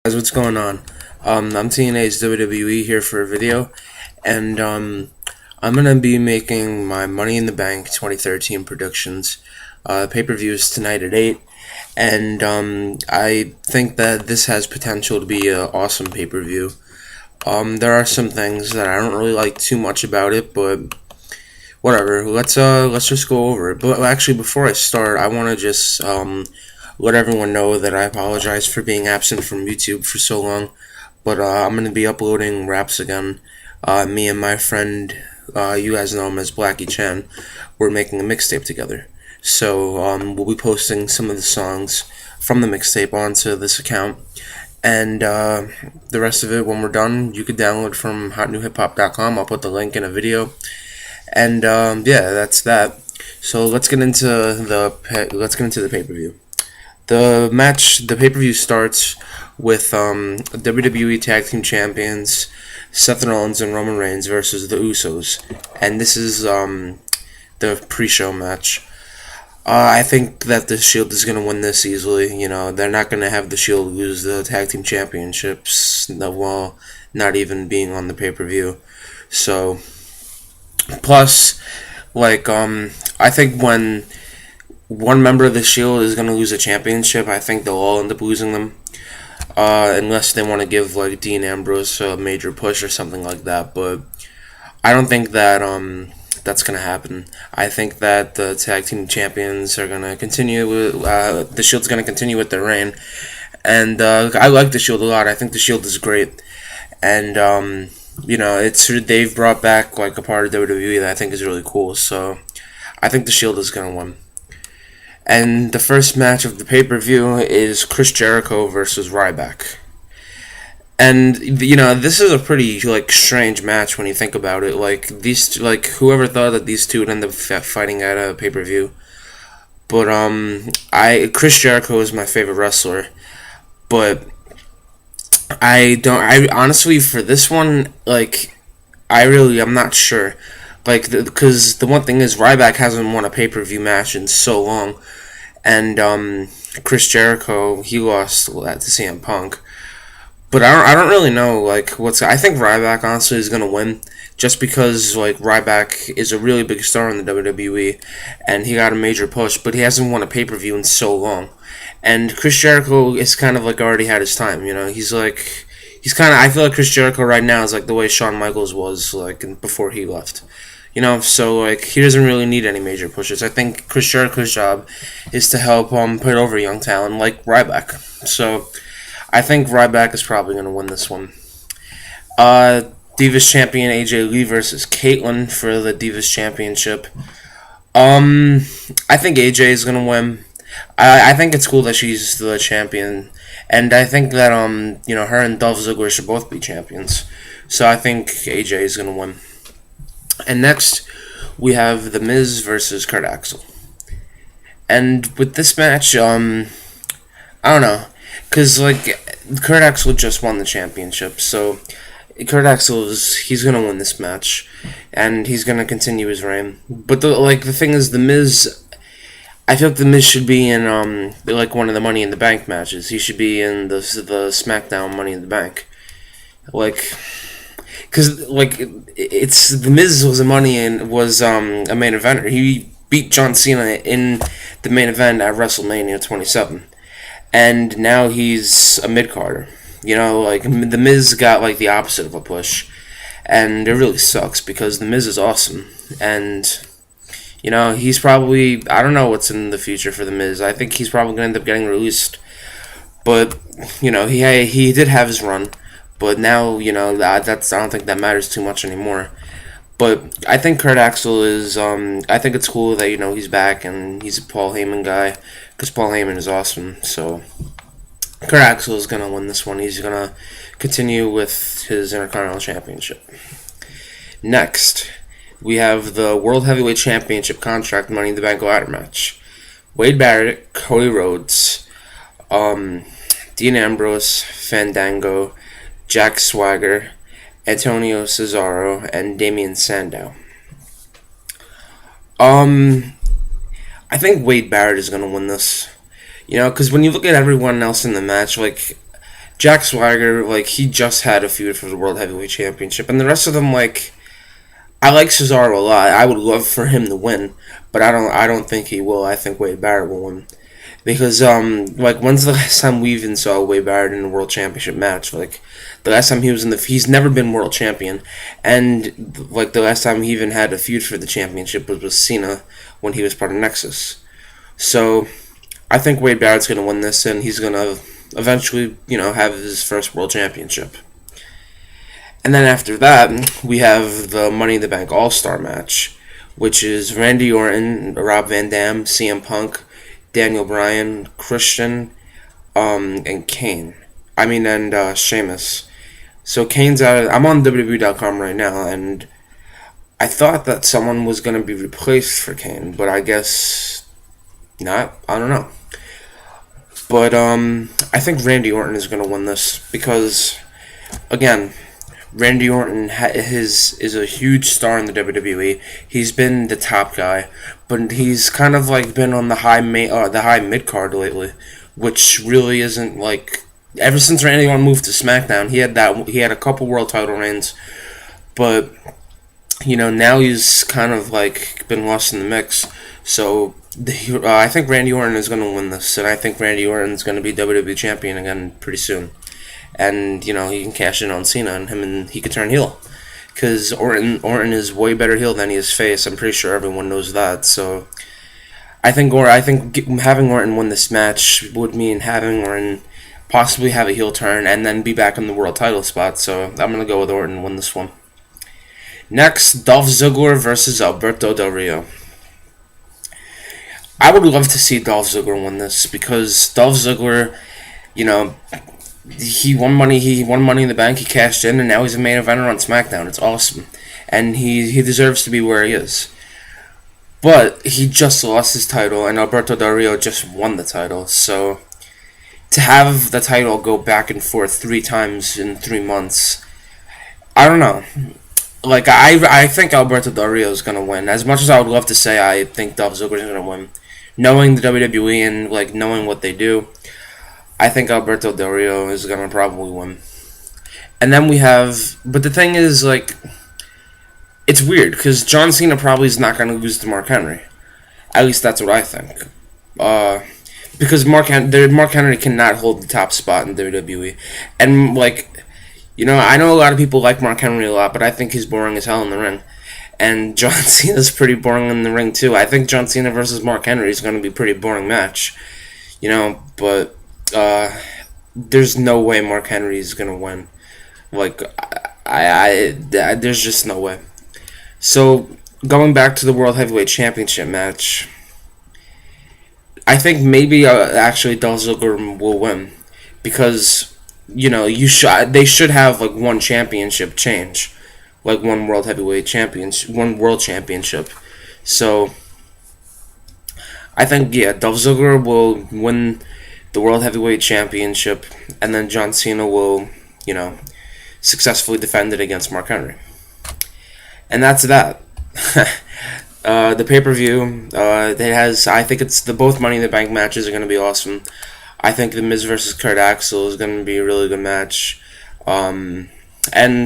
Guys, what's going on? I'm TNA's WWE here for a video, and I'm gonna be making my Money in the Bank 2013 predictions. Pay-per-view is tonight at 8, and I think that this has potential to be an awesome pay-per-view. There are some things that I don't really like too much about it, but whatever. Let's just go over it. But actually, before I start, I want to just let everyone know that I apologize for being absent from YouTube for so long. But I'm going to be uploading raps again. Me and my friend, you guys know him as Blackie Chan, we're making a mixtape together. So we'll be posting some of the songs from the mixtape onto this account. And the rest of it, when we're done, you can download from hotnewhiphop.com. I'll put the link in a video. And yeah, that's that. So let's get into the pay-per-view. The pay-per-view starts with WWE Tag Team Champions Seth Rollins and Roman Reigns versus the Usos, and this is the pre-show match. I think that the Shield is gonna win this easily. You know, they're not gonna have the Shield lose the Tag Team Championships while not even being on the pay-per-view. So, plus, I think when one member of the Shield is going to lose a championship, I think they'll all end up losing them. Unless they want to give, like, Dean Ambrose a major push or something like that. But I don't think that that's going to happen. I think that the Tag Team Champions are going to continue with, the Shield's going to continue with their reign. And I like the Shield a lot. I think the Shield is great. And, you know, they've brought back, like, a part of WWE that I think is really cool. So I think the Shield is going to win. And the first match of the pay-per-view is Chris Jericho versus Ryback. And, you know, this is a pretty, like, strange match when you think about it. Whoever thought that these two would end up fighting at a pay-per-view. But, Chris Jericho is my favorite wrestler. But I honestly, for this one, I'm not sure. Because the one thing is, Ryback hasn't won a pay-per-view match in so long. And Chris Jericho, he lost to CM Punk. But I don't really know, I think Ryback, honestly, is going to win. Just because, Ryback is a really big star in the WWE. And he got a major push, but he hasn't won a pay-per-view in so long. And Chris Jericho is kind of, already had his time, you know? I feel like Chris Jericho right now is, the way Shawn Michaels was, before he left. You know, so, he doesn't really need any major pushes. I think Chris Jericho's job is to help put over young talent like Ryback. So, I think Ryback is probably going to win this one. Divas Champion AJ Lee versus Caitlyn for the Divas Championship. I think AJ is going to win. I think it's cool that she's the champion. And I think that, her and Dolph Ziggler should both be champions. So, I think AJ is going to win. And next, we have The Miz versus Kurt Axel. And with this match, I don't know. Because, Kurt Axel just won the championship. So, Kurt Axel he's going to win this match. And he's going to continue his reign. But, the thing is, The Miz, I feel like The Miz should be in, one of the Money in the Bank matches. He should be in the SmackDown Money in the Bank. Because, it's The Miz was a main eventer. He beat John Cena in the main event at WrestleMania 27. And now he's a mid-carder. You know, The Miz got, the opposite of a push. And it really sucks because The Miz is awesome. And, you know, he's probably, I don't know what's in the future for The Miz. I think he's probably going to end up getting released. But, you know, he did have his run. But now, you know, I don't think that matters too much anymore. But I think Kurt Axel is, I think it's cool that, you know, he's back and he's a Paul Heyman guy. Because Paul Heyman is awesome. So, Kurt Axel is going to win this one. He's going to continue with his Intercontinental Championship. Next, we have the World Heavyweight Championship contract Money in the Bank ladder match. Wade Barrett, Cody Rhodes, Dean Ambrose, Fandango, Jack Swagger, Antonio Cesaro, and Damian Sandow. I think Wade Barrett is going to win this. You know, because when you look at everyone else in the match, Jack Swagger, like, he just had a feud for the World Heavyweight Championship, and the rest of them, like, I like Cesaro a lot. I would love for him to win, but I don't think he will. I think Wade Barrett will win. Because, like, when's the last time we even saw Wade Barrett in a World Championship match? Like, the last time he was he's never been World Champion, and, like, the last time he even had a feud for the championship was with Cena when he was part of Nexus. So, I think Wade Barrett's going to win this, and he's going to eventually, have his first World Championship. And then after that, we have the Money in the Bank All-Star match, which is Randy Orton, Rob Van Dam, CM Punk, Daniel Bryan, Christian, and Kane. And Sheamus. So Kane's out. I'm on WWE.com right now, and I thought that someone was going to be replaced for Kane, but I guess not. I don't know. But I think Randy Orton is going to win this because, again, Randy Orton is a huge star in the WWE. He's been the top guy, but he's kind of like been on the high mid card lately, which really isn't like ever since Randy Orton moved to SmackDown. He had a couple world title reigns, but now he's kind of like been lost in the mix. So I think Randy Orton is going to win this, and I think Randy Orton is going to be WWE champion again pretty soon. And, he can cash in on Cena and he could turn heel. Because Orton is way better heel than he is face. I'm pretty sure everyone knows that. So, I think having Orton win this match would mean having Orton possibly have a heel turn and then be back in the world title spot. So, I'm going to go with Orton and win this one. Next, Dolph Ziggler versus Alberto Del Rio. I would love to see Dolph Ziggler win this because Dolph Ziggler, he won money in the bank, he cashed in, and now he's a main eventer on SmackDown. It's awesome. And he deserves to be where he is. But he just lost his title, and Alberto Del Rio just won the title. So, to have the title go back and forth 3 times in 3 months, I don't know. Like, I think Alberto Del Rio is going to win. As much as I would love to say I think Dolph Ziggler is going to win, knowing the WWE and, like, knowing what they do, I think Alberto Del Rio is going to probably win. And then but the thing is, like, it's weird, because John Cena probably is not going to lose to Mark Henry. At least that's what I think. Because Mark Henry cannot hold the top spot in WWE. And, like, I know a lot of people like Mark Henry a lot, but I think he's boring as hell in the ring. And John Cena's pretty boring in the ring, too. I think John Cena versus Mark Henry is going to be a pretty boring match. But there's no way Mark Henry is going to win. Like, there's just no way. So, going back to the World Heavyweight Championship match, I think maybe actually Dolph Ziggler will win. Because, they should have, like, one championship change. Like, one World Heavyweight Championship, one World Championship. So, I think, Dolph Ziggler will win the World Heavyweight Championship, and then John Cena will, successfully defend it against Mark Henry. And that's that. The pay-per-view, I think both Money in the Bank matches are going to be awesome. I think the Miz versus Kurt Axel is going to be a really good match. And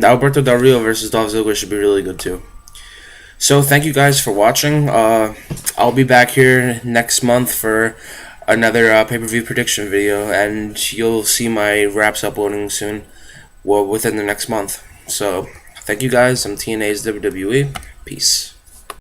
Alberto Del Rio versus Dolph Ziggler should be really good too. So thank you guys for watching. I'll be back here next month for another pay-per-view prediction video, and you'll see my wraps uploading soon, within the next month. So thank you guys. I'm TNA's WWE. Peace.